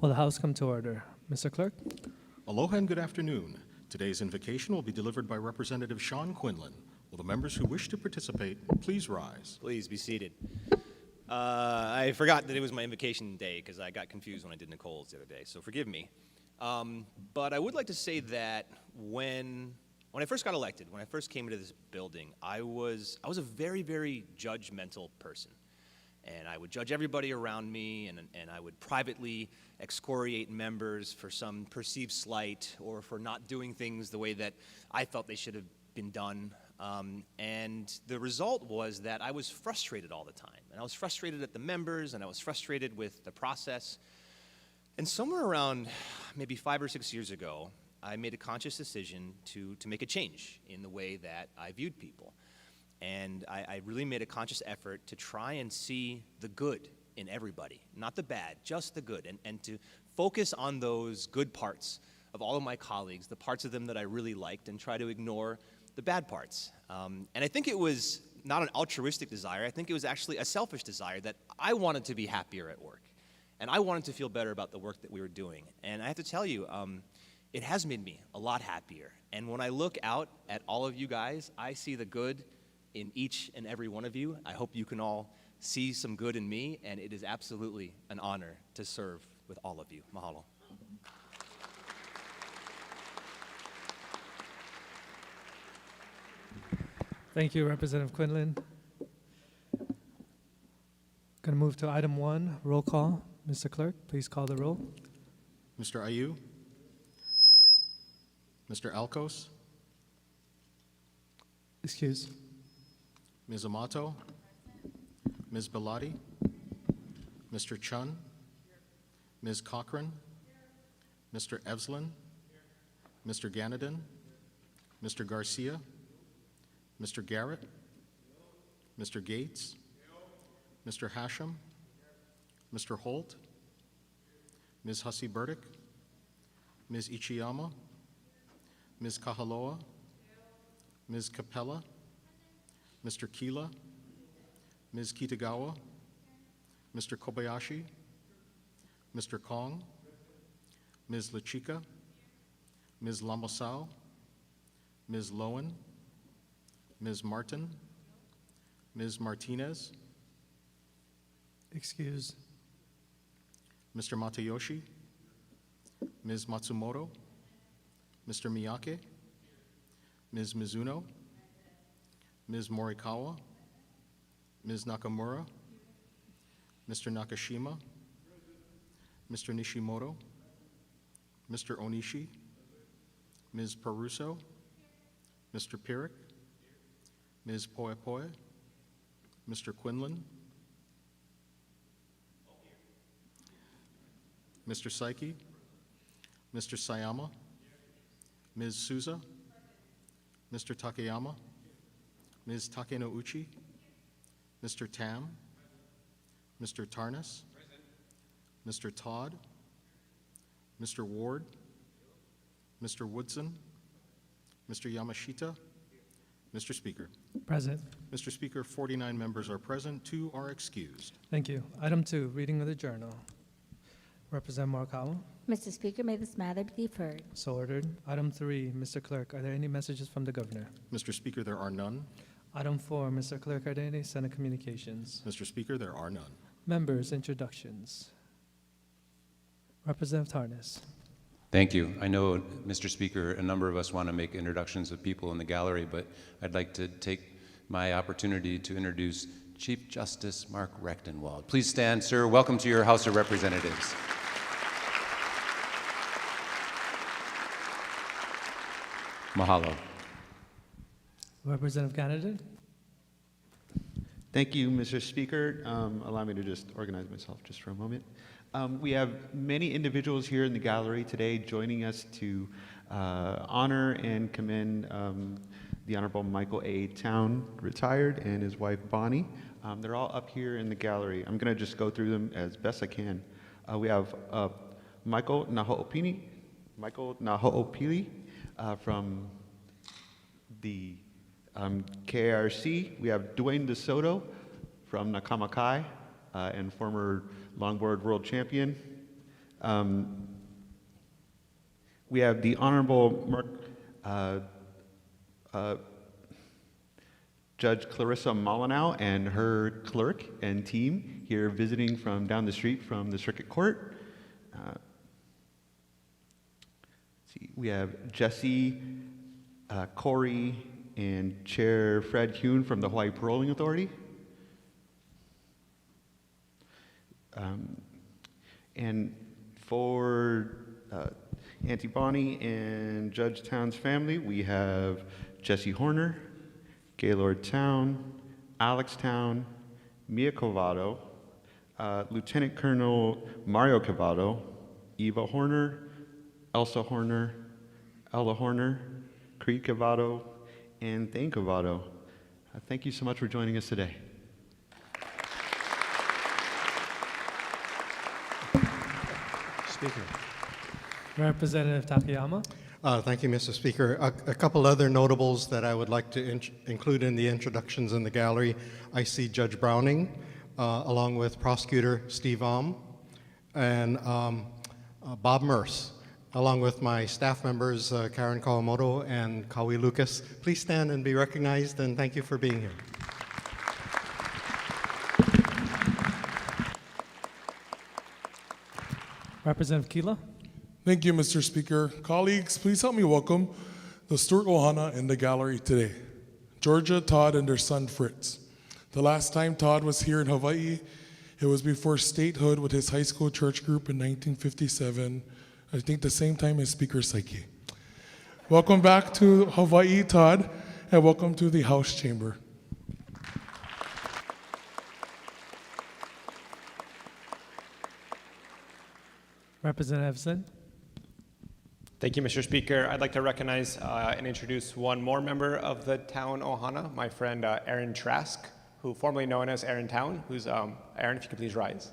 Will the House come to order? Mr. Clerk? Aloha and good afternoon. Today's invocation will be delivered by Representative Sean Quinlan. Will the members who wish to participate please rise? Please be seated. I forgot that it was my invocation day because I got confused when I did Nicole's the other day, so forgive me. But I would like to say that when I first got elected, when I first came into this building, I was a very, very judgmental person. And I would judge everybody around me, and I would privately excoriate members for some perceived slight or for not doing things the way that I felt they should have been done. And the result was that I was frustrated all the time. And I was frustrated at the members, and I was frustrated with the process. And somewhere around maybe 5 or 6 years ago, I made a conscious decision to make a change in the way that I viewed people. And I really made a conscious effort to try and see the good in everybody, not the bad, just the good, and to focus on those good parts of all of my colleagues, the parts of them that I really liked, and try to ignore the bad parts. And I think it was not an altruistic desire. I think it was actually a selfish desire that I wanted to be happier at work. And I wanted to feel better about the work that we were doing. And I have to tell you, it has made me a lot happier. And when I look out at all of you guys, I see the good in each and every one of you. I hope you can all see some good in me, and it is absolutely an honor to serve with all of you. Mahalo. Thank you, Representative Quinlan. Going to move to item 1, roll call. Mr. Clerk, please call the roll. Mr. Ayu? Mr. Alcos? Excuse. Ms. Amato? Ms. Bellotti? Mr. Chun? Ms. Cochran? Mr. Evslin? Mr. Ganadin? Mr. Garcia? Mr. Garrett? Mr. Gates? Mr. Hashem? Mr. Holt? Ms. Hussey Burdick? Ms. Ichiyama? Ms. Kahaloa? Ms. Capella? Mr. Keela? Ms. Kitagawa? Mr. Kobayashi? Mr. Kong? Ms. Lachika? Ms. Lamosau? Ms. Lowen? Ms. Martin? Ms. Martinez? Excuse. Mr. Matayoshi? Ms. Matsumoto? Mr. Miyake? Ms. Mizuno? Ms. Morikawa? Ms. Nakamura? Mr. Nakashima? Mr. Nishimoto? Mr. Onishi? Ms. Peruso? Mr. Pirik? Ms. Poepoe? Mr. Quinlan? Mr. Saiki? Mr. Sayama? Ms. Souza? Mr. Takeyama? Ms. Takenouchi? Mr. Tam? Mr. Tarnas? Mr. Todd? Mr. Ward? Mr. Woodson? Mr. Yamashita? Mr. Speaker. Present. Mr. Speaker, 49 members are present, 2 are excused. Thank you. Item 2, reading of the journal. Representative Morikawa. Mr. Speaker, may this matter be deferred. So ordered. Item 3, Mr. Clerk, are there any messages from the Governor? Mr. Speaker, there are none. Item 4, Mr. Clerk, are there any Senate communications? Mr. Speaker, there are none. Members, introductions. Representative Tarnas. Thank you. I know, Mr. Speaker, a number of us want to make introductions of people in the gallery, but I'd like to take my opportunity to introduce Chief Justice Mark Rechtenwald. Please stand, sir. Welcome to your House of Representatives. Mahalo. Representative Ganadin. Thank you, Mr. Speaker. Allow me to just organize myself just for a moment. We have many individuals here in the gallery today joining us to honor and commend the Honorable Michael A. Town, retired, and his wife, Bonnie. They're all up here in the gallery. I'm going to just go through them as best I can. We have Michael Naho'opili from the KRC. We have Dwayne DeSoto from Nakamakai and former longboard world champion. We have the Honorable Judge Clarissa Molyneux and her clerk and team here visiting from down the street from the Circuit Court. Let's see, we have Jesse, Corey, and Chair Fred Hune from the Hawaii Paroling Authority. And for Auntie Bonnie and Judge Town's family, we have Jesse Horner, Gaylord Town, Alex Town, Mia Covado, Lieutenant Colonel Mario Covado, Eva Horner, Elsa Horner, Ella Horner, Creed Covado, and Thane Covado. Thank you so much for joining us today. Speaker. Representative Takayama. Thank you, Mr. Speaker. A couple other notables that I would like to include in the introductions in the gallery. I see Judge Browning, along with Prosecutor Steve and Bob Merce, along with my staff members, Karen Kawamoto and Kawi Lucas. Please stand and be recognized, and thank you for being here. Representative Kila. Thank you, Mr. Speaker. Colleagues, please help me welcome the Stuart Ohana in the gallery today. Georgia, Todd, and their son Fritz. The last time Todd was here in Hawaii, it was before statehood with his high school church group in 1957, I think the same time as Speaker Saiki. Welcome back to Hawaii, Todd, and welcome to the House Chamber. Representative Sin. Thank you, Mr. Speaker. I'd like to recognize and introduce one more member of the town Ohana, my friend Aaron Trask, who formerly known as Aaron Town, who's, Aaron, if you could please rise.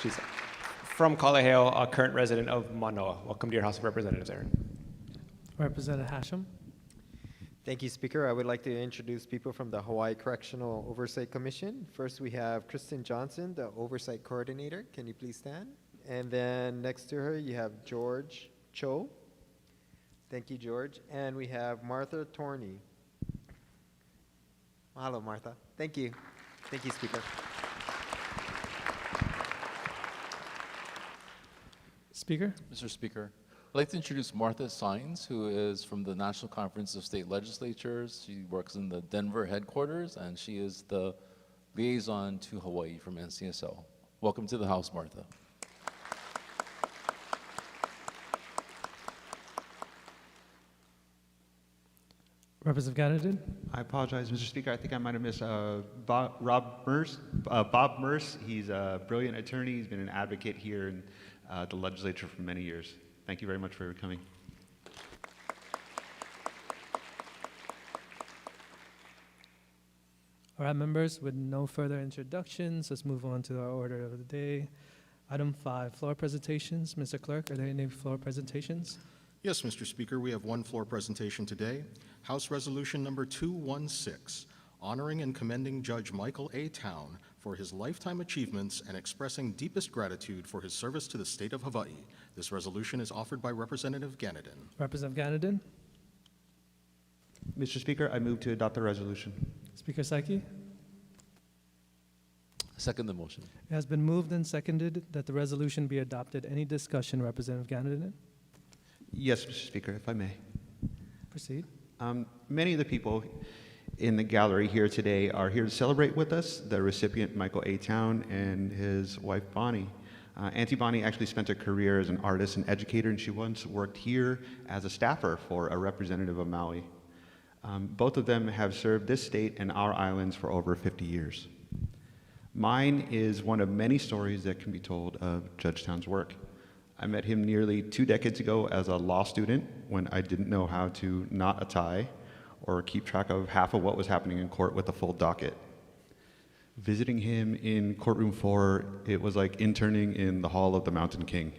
She's from Kalaheo, a current resident of Manoa. Welcome to your House of Representatives, Aaron. Representative Hashem. Thank you, Speaker. I would like to introduce people from the Hawaii Correctional Oversight Commission. First, we have Kristen Johnson, the Oversight Coordinator. Can you please stand? And then next to her, you have George Cho. Thank you, George. And we have Martha Torney. Mahalo, Martha. Thank you. Thank you, Speaker. Speaker. Mr. Speaker, I'd like to introduce Martha Sines, who is from the National Conference of State Legislatures. She works in the Denver headquarters, and she is the liaison to Hawaii from NCSL. Welcome to the House, Martha. Representative Ganadin. I apologize, Mr. Speaker. I think I might have missed Bob Merce. He's a brilliant attorney. He's been an advocate here in the legislature for many years. Thank you very much for coming. All right, members, with no further introductions, let's move on to our order of the day. Item 5, floor presentations. Mr. Clerk, are there any floor presentations? Yes, Mr. Speaker, we have one floor presentation today. House Resolution Number 216, honoring and commending Judge Michael A. Town for his lifetime achievements and expressing deepest gratitude for his service to the state of Hawaii. This resolution is offered by Representative Ganadin. Representative Ganadin. Mr. Speaker, I move to adopt the resolution. Speaker Saiki. Second the motion. It has been moved and seconded that the resolution be adopted. Any discussion, Representative Ganadin? Yes, Mr. Speaker, if I may. Proceed. Many of the people in the gallery here today are here to celebrate with us the recipient, Michael A. Town, and his wife, Bonnie. Auntie Bonnie actually spent her career as an artist and educator, and she once worked here as a staffer for a representative of Maui. Both of them have served this state and our islands for over 50 years. Mine is one of many stories that can be told of Judge Town's work. I met him nearly 2 decades ago as a law student when I didn't know how to knot a tie or keep track of half of what was happening in court with a full docket. Visiting him in courtroom 4, it was like interning in the Hall of the Mountain King.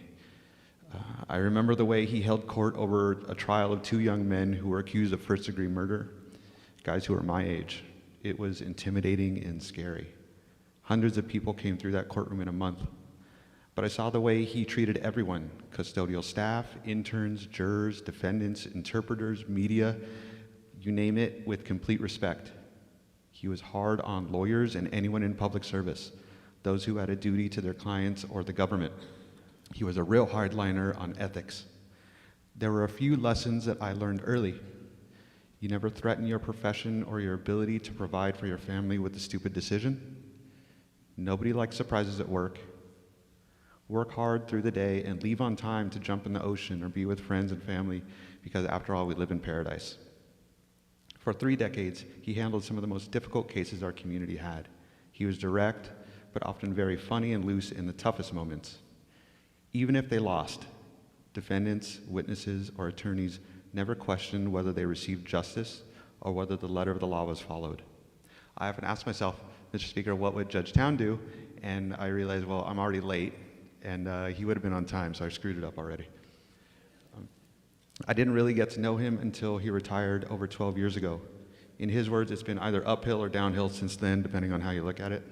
I remember the way he held court over a trial of 2 young men who were accused of first-degree murder, guys who were my age. It was intimidating and scary. Hundreds of people came through that courtroom in a month. But I saw the way he treated everyone, custodial staff, interns, jurors, defendants, interpreters, media, you name it, with complete respect. He was hard on lawyers and anyone in public service, those who had a duty to their clients or the government. He was a real hardliner on ethics. There were a few lessons that I learned early. You never threaten your profession or your ability to provide for your family with a stupid decision. Nobody likes surprises at work. Work hard through the day and leave on time to jump in the ocean or be with friends and family, because after all, we live in paradise. For 3 decades, he handled some of the most difficult cases our community had. He was direct, but often very funny and loose in the toughest moments. Even if they lost, defendants, witnesses, or attorneys never questioned whether they received justice or whether the letter of the law was followed. I often ask myself, Mr. Speaker, what would Judge Town do? And I realized, well, I'm already late, and he would have been on time, so I screwed it up already. I didn't really get to know him until he retired over 12 years ago. In his words, it's been either uphill or downhill since then, depending on how you look at it.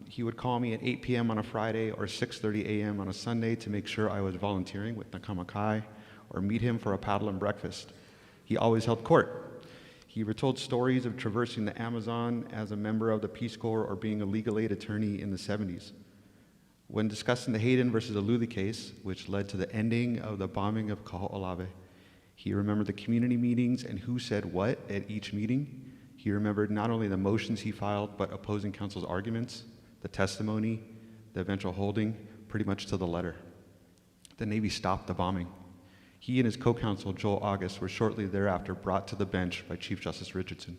He would call me at 8 p.m. on a Friday or 6:30 a.m. on a Sunday to make sure I was volunteering with Nakama Kai, or meet him for a paddle and breakfast. He always held court. He retold stories of traversing the Amazon as a member of the Peace Corps or being a legal aid attorney in the 70s. When discussing the Hayden versus Aluli case, which led to the ending of the bombing of Kaho'olawe, he remembered the community meetings and who said what at each meeting. He remembered not only the motions he filed, but opposing counsel's arguments, the testimony, the eventual holding, pretty much to the letter. The Navy stopped the bombing. He and his co-counsel, Joel August, were shortly thereafter brought to the bench by Chief Justice Richardson.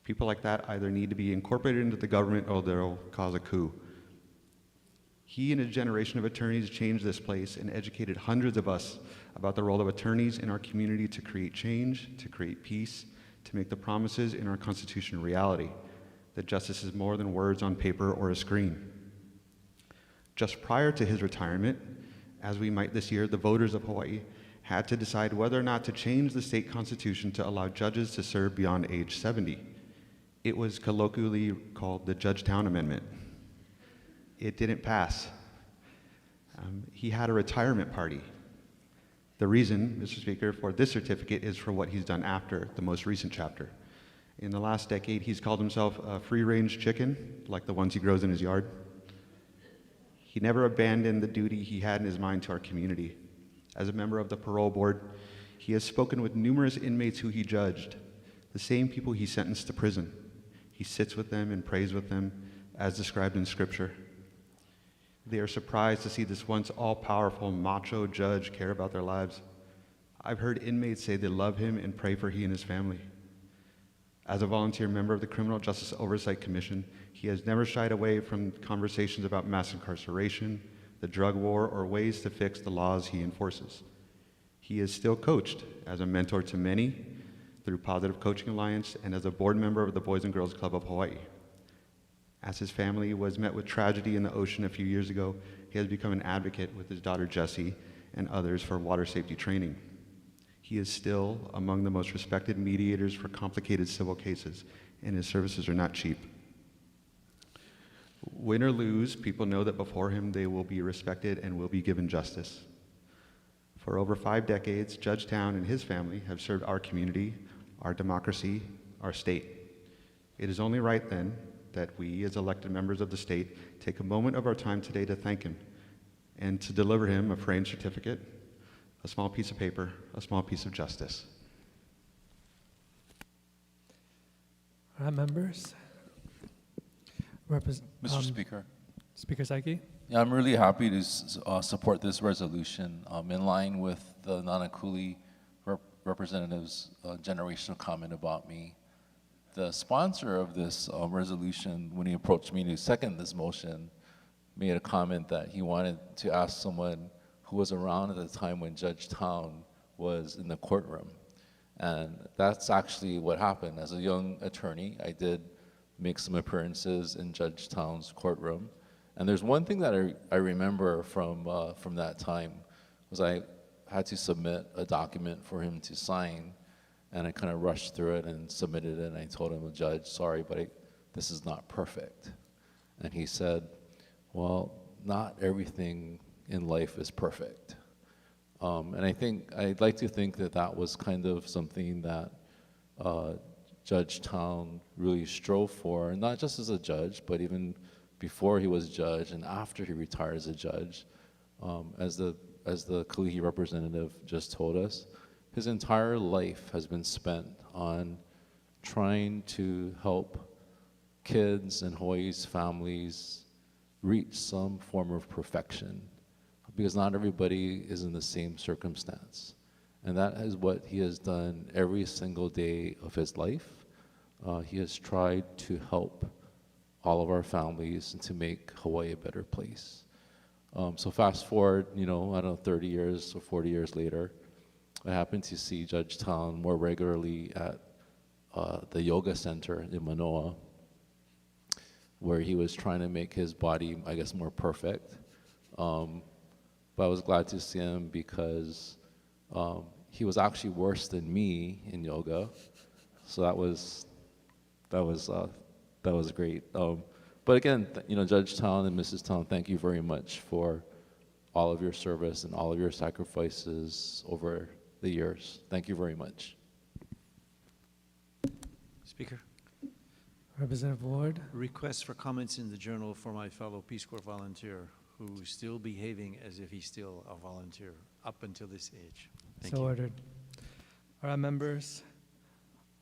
People like that either need to be incorporated into the government or they'll cause a coup. He and a generation of attorneys changed this place and educated hundreds of us about the role of attorneys in our community to create change, to create peace, to make the promises in our Constitution a reality, that justice is more than words on paper or a screen. Just prior to his retirement, as we might this year, the voters of Hawaii had to decide whether or not to change the state constitution to allow judges to serve beyond age 70. It was colloquially called the Judgetown Amendment. It didn't pass. He had a retirement party. The reason, Mr. Speaker, for this certificate is for what he's done after the most recent chapter. In the last decade, he's called himself a free-range chicken, like the ones he grows in his yard. He never abandoned the duty he had in his mind to our community. As a member of the parole board, he has spoken with numerous inmates who he judged, the same people he sentenced to prison. He sits with them and prays with them, as described in Scripture. They are surprised to see this once all-powerful macho judge care about their lives. I've heard inmates say they love him and pray for he and his family. As a volunteer member of the Criminal Justice Oversight Commission, he has never shied away from conversations about mass incarceration, the drug war, or ways to fix the laws he enforces. He is still coached as a mentor to many through Positive Coaching Alliance and as a board member of the Boys and Girls Club of Hawaii. As his family was met with tragedy in the ocean a few years ago, he has become an advocate with his daughter Jessie and others for water safety training. He is still among the most respected mediators for complicated civil cases, and his services are not cheap. Win or lose, people know that before him they will be respected and will be given justice. For over 5 decades, Judge Town and his family have served our community, our democracy, our state. It is only right then that we, as elected members of the state, take a moment of our time today to thank him and to deliver him a framed certificate, a small piece of paper, a small piece of justice. All right, members. Mr. Speaker. Speaker Saiki. Yeah, I'm really happy to support this resolution in line with the Nanakuli representative's generational comment about me. The sponsor of this resolution, when he approached me to second this motion, made a comment that he wanted to ask someone who was around at the time when Judge Town was in the courtroom. And that's actually what happened. As a young attorney, I did make some appearances in Judge Town's courtroom. And there's one thing that I remember from that time, was I had to submit a document for him to sign, and I kind of rushed through it and submitted it, and I told him, Judge, sorry, but this is not perfect. And he said, well, not everything in life is perfect. And I'd like to think that that was kind of something that Judge Town really strove for, not just as a judge, but even before he was judge and after he retired as a judge. As the Kalihi representative just told us, his entire life has been spent on trying to help kids and Hawaii's families reach some form of perfection, because not everybody is in the same circumstance. And that is what he has done every single day of his life. He has tried to help all of our families and to make Hawaii a better place. So fast forward, I don't know, 30 years or 40 years later, I happened to see Judge Town more regularly at the yoga center in Manoa, where he was trying to make his body, I guess, more perfect. But I was glad to see him because he was actually worse than me in yoga, so that was great. But again, Judge Town and Mrs. Town, thank you very much for all of your service and all of your sacrifices over the years. Thank you very much. Speaker, Representative Ward. request for comments in the journal for my fellow Peace Corps volunteer who's still behaving as if he's still a volunteer up until this age. Thank So you. ordered. All right, members.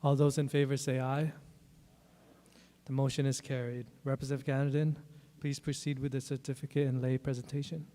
All those in favor say aye. The motion is carried. Representative Ganadin, please proceed with the certificate and lay presentation.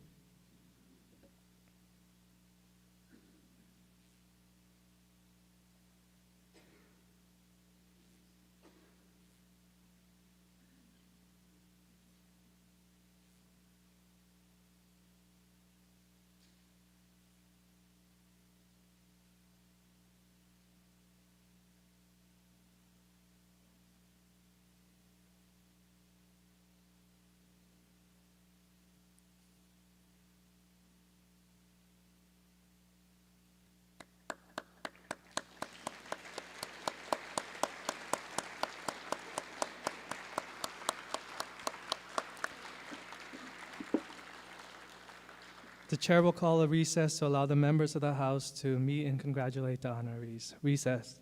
The chair will call a recess to allow the members of the House to meet and congratulate the honorees. Recess.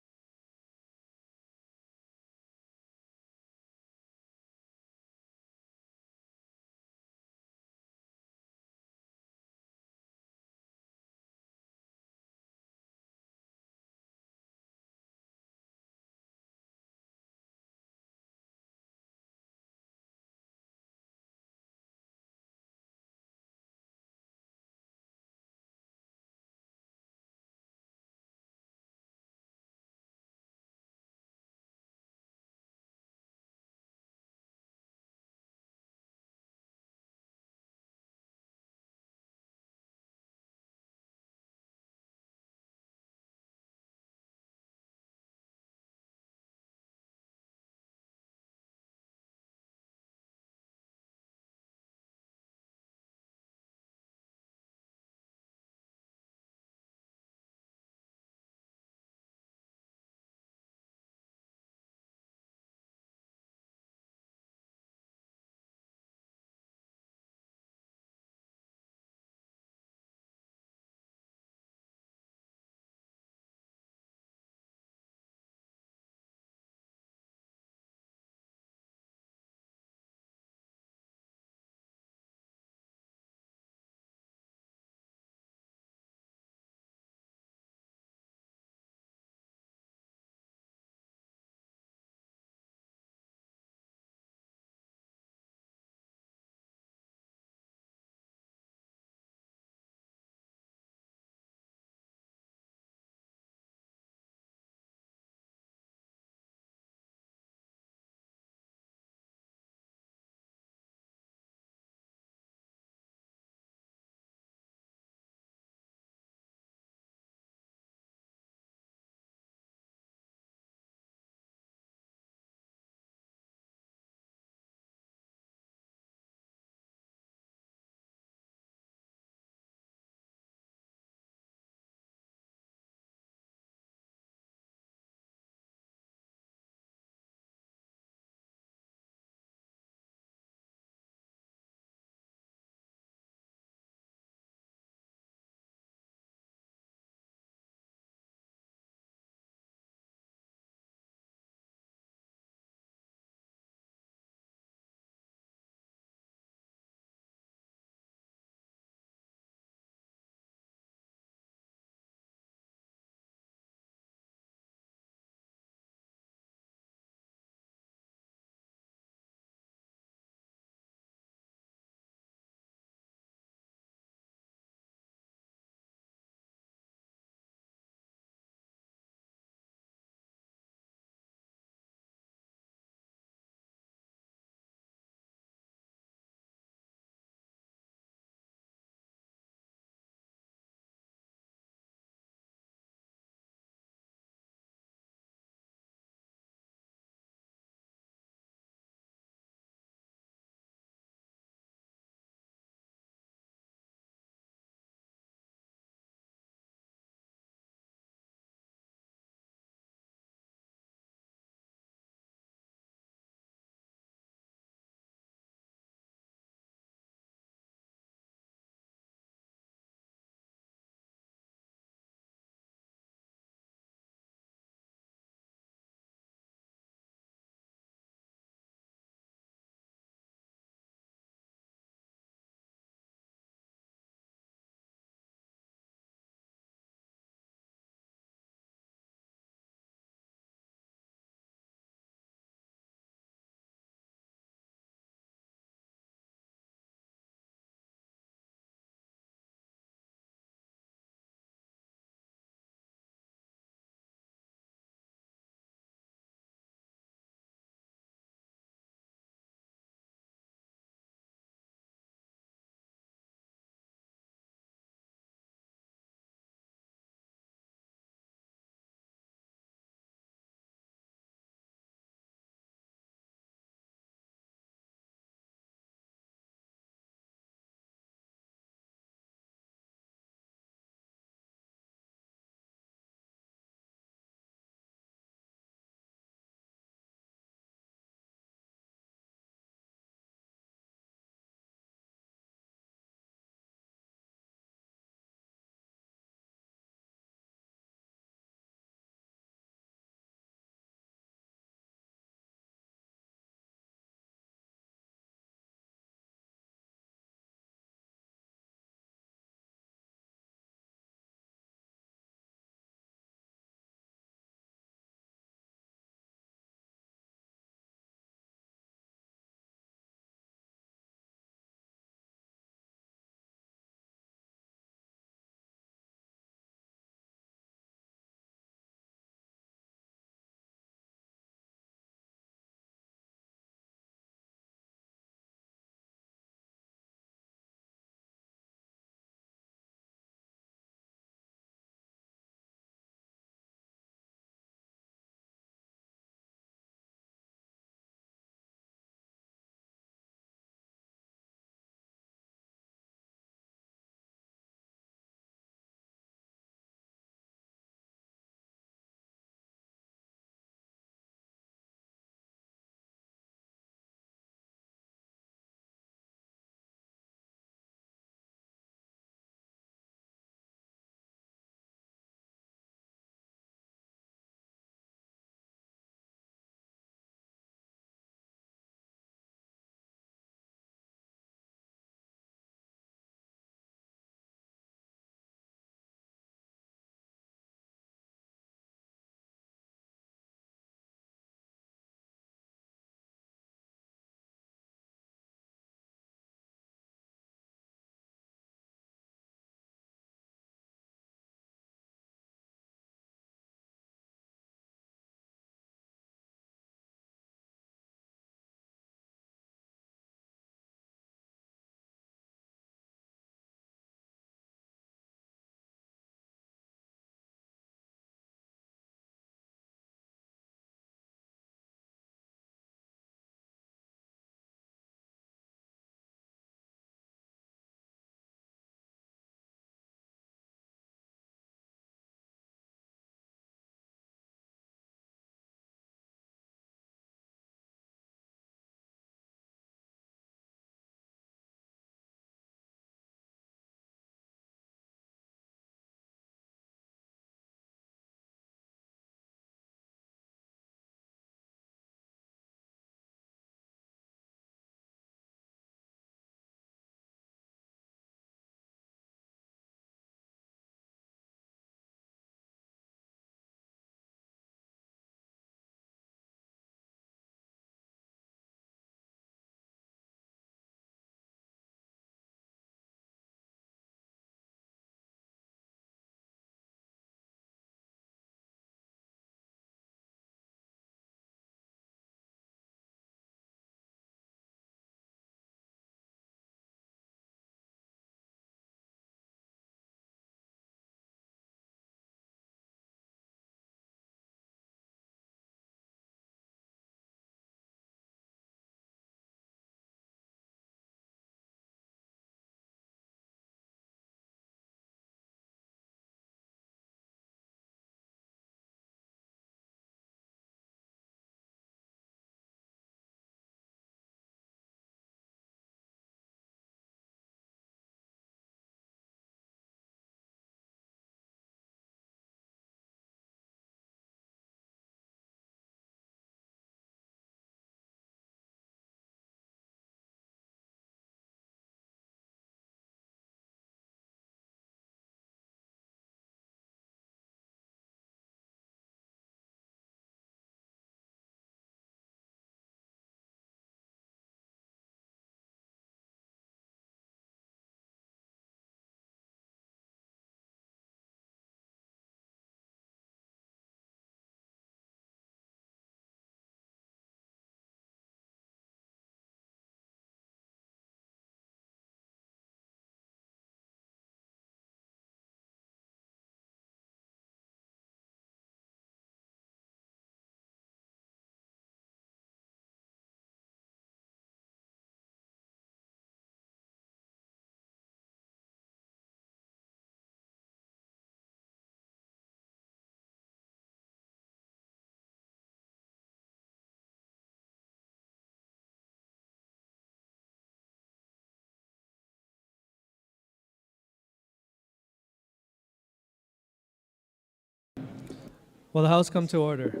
Will the House come to order?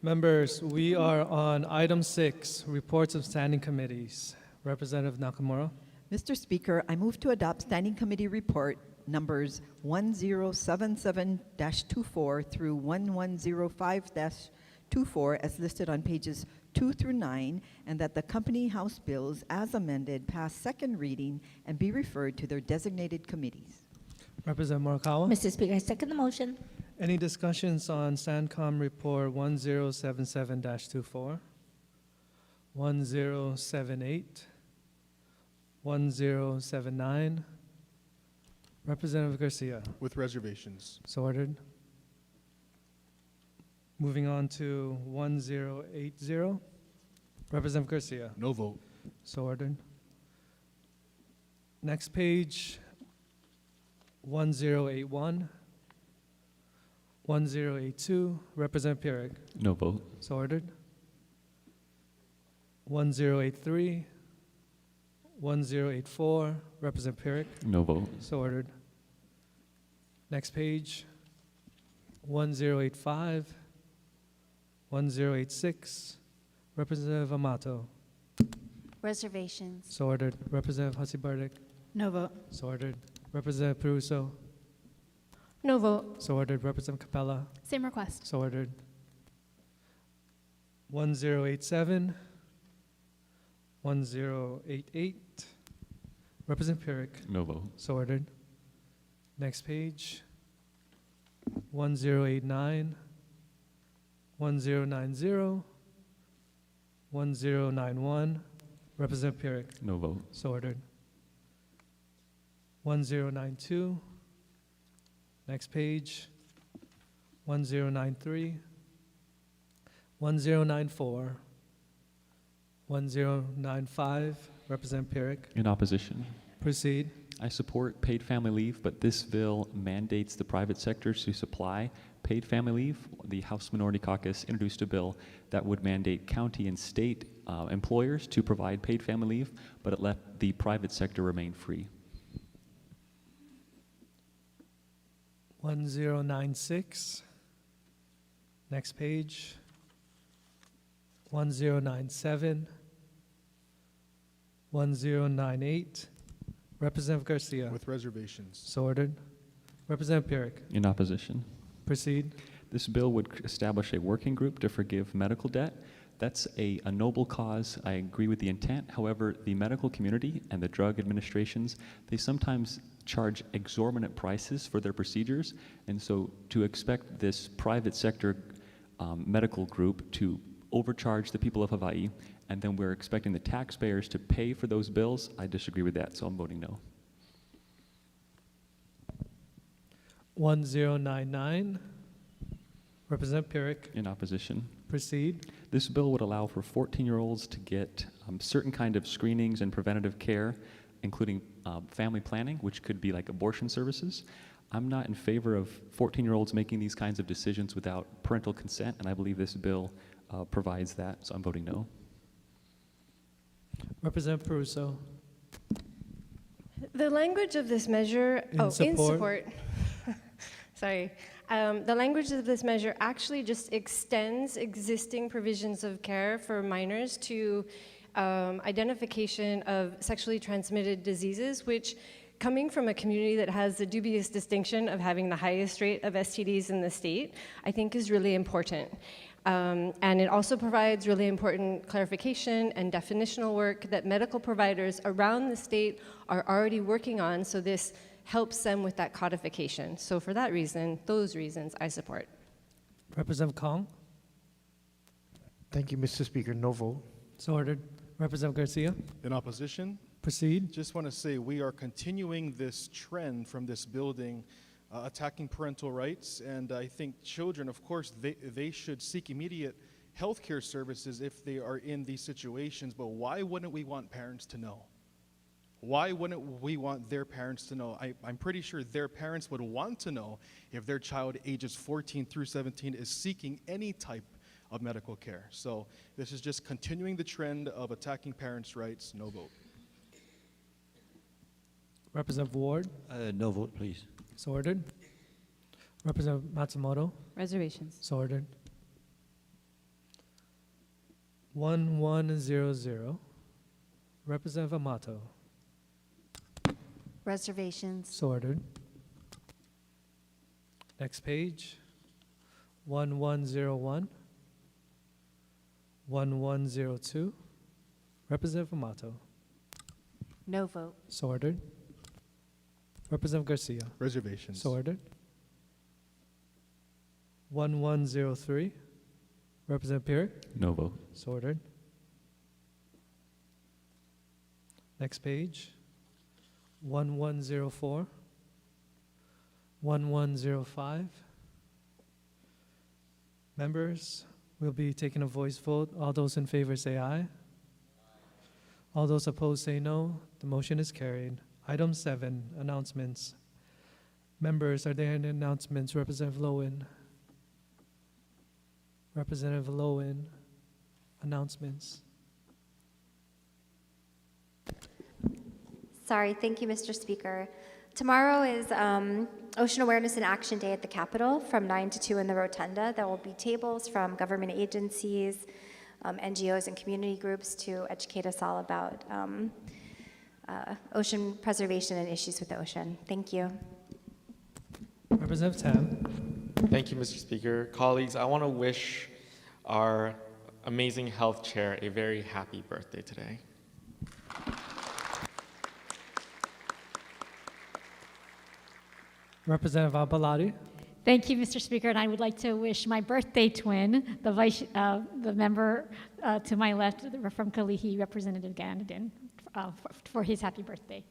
Members, we are on item 6, reports of standing committees. Representative Nakamura. Mr. Speaker, I move to adopt Standing Committee Report numbers 1077-24 through 1105-24 as listed on pages 2 through 9, and that the company House bills as amended pass second reading and be referred to their designated committees. Representative Morikawa. Mr. Speaker, I second the motion. Any discussions on SANCOM Report 1077-24, 1078, 1079? Representative Garcia. With reservations. So ordered. Moving on to 1080. Representative Garcia. No vote. So ordered. Next page, 1081. 1082. Representative Pierrick. No vote. So ordered. 1083. 1084. Representative Pierrick. No vote. So ordered. Next page, 1085. 1086. Representative Amato. Reservations. So ordered. Representative Hasibardik. No vote. So ordered. Representative Peruso. No vote. So ordered. Representative Capella. Same request. So ordered. 1087. 1088. Representative Pierrick. No vote. So ordered. Next page. 1089. 1090. 1091. Representative Pierrick. No vote. So ordered. 1092. Next page. 1093. 1094. 1095. Representative Pierrick. In opposition. Proceed. I support paid family leave, but this bill mandates the private sector to supply paid family leave. The House Minority Caucus introduced a bill that would mandate county and state employers to provide paid family leave, but it let the private sector remain free. 1096. Next page. 1097. 1098. Representative Garcia. With reservations. So ordered. Representative Pierrick. In opposition. Proceed. This bill would establish a working group to forgive medical debt. That's a noble cause. I agree with the intent. However, the medical community and the drug administrations, they sometimes charge exorbitant prices for their procedures. And so to expect this private sector medical group to overcharge the people of Hawaii, and then we're expecting the taxpayers to pay for those bills, I disagree with that, so I'm voting no. 1099. Representative Pierrick. In opposition. Proceed. This bill would allow for 14-year-olds to get certain kind of screenings and preventative care, including family planning, which could be like abortion services. I'm not in favor of 14-year-olds making these kinds of decisions without parental consent, and I believe this bill provides that, so I'm voting no. Representative Peruso. The language of this measure, in support. Sorry. The language of this measure actually just extends existing provisions of care for minors to identification of sexually transmitted diseases, which, coming from a community that has the dubious distinction of having the highest rate of STDs in the state, I think is really important. And it also provides really important clarification and definitional work that medical providers around the state are already working on, so this helps them with that codification. So for that reason, those reasons, I support. Representative Kong. Thank you, Mr. Speaker. No vote. So ordered. Representative Garcia. In opposition. Proceed. Just want to say we are continuing this trend from this building attacking parental rights, and I think children, of course, they should seek immediate health care services if they are in these situations, but why wouldn't we want parents to know? Why wouldn't we want their parents to know? I'm pretty sure their parents would want to know if their child ages 14 through 17 is seeking any type of medical care. So this is just continuing the trend of attacking parents' rights. No vote. Representative Ward. No vote, please. So ordered. Representative Matsumoto. Reservations. So ordered. 1100. Representative Amato. Reservations. So ordered. Next page. 1101. 1102. Representative Amato. No vote. So ordered. Representative Garcia. Reservations. So ordered. 1103. Representative Pierre. No vote. So ordered. Next page. 1104. 1105. Members, we'll be taking a voice vote. All those in favor say aye. All those opposed say no. The motion is carried. Item 7, announcements. Members, are there any announcements? Representative Lowen. Representative Lowen, announcements. Sorry, thank you, Mr. Speaker. Tomorrow is Ocean Awareness and Action Day at the Capitol from 9 to 2 in the Rotunda. There will be tables from government agencies, NGOs, and community groups to educate us all about ocean preservation and issues with the ocean. Thank you. Representative Tam. Thank you, Mr. Speaker. Colleagues, I want to wish our amazing health chair a very happy birthday today. Representative Abbalati. Thank you, Mr. Speaker, and I would like to wish my birthday twin, the member to my left from Kalihi, Representative Ganadin, for his happy birthday.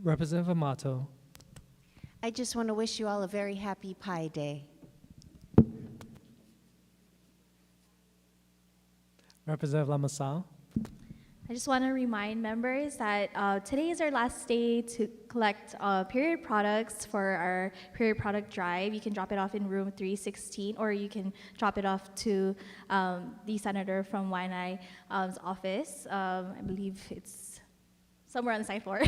Representative Amato. I just want to wish you all a very happy Pi Day. Representative Lamasal. I just want to remind members that today is our last day to collect period products for our period product drive. You can drop it off in room 316, or you can drop it off to the senator from Waianae's office. I believe it's somewhere on the side floor.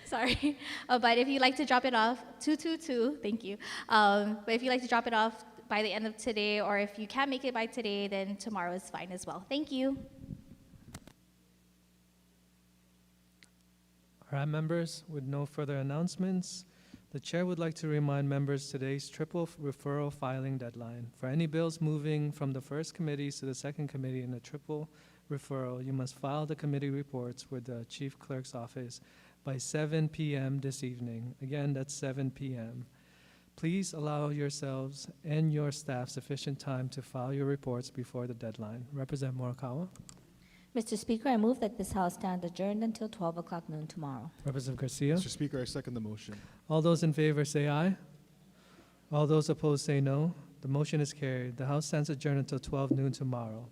Sorry. But if you'd like to drop it off, 222, thank you. But if you'd like to drop it off by the end of today, or if you can't make it by today, then tomorrow is fine as well. Thank you. All right, members, with no further announcements, the chair would like to remind members today's triple referral filing deadline. For any bills moving from the first committee to the second committee in a triple referral, you must file the committee reports with the chief clerk's office by 7 p.m. this evening. Again, that's 7 p.m. Please allow yourselves and your staff sufficient time to file your reports before the deadline. Representative Morikawa. Mr. Speaker, I move that this House stand adjourned until 12 o'clock noon tomorrow. Representative Garcia. Mr. Speaker, I second the motion. All those in favor say aye. All those opposed say no. The motion is carried. The House stands adjourned until 12 noon tomorrow.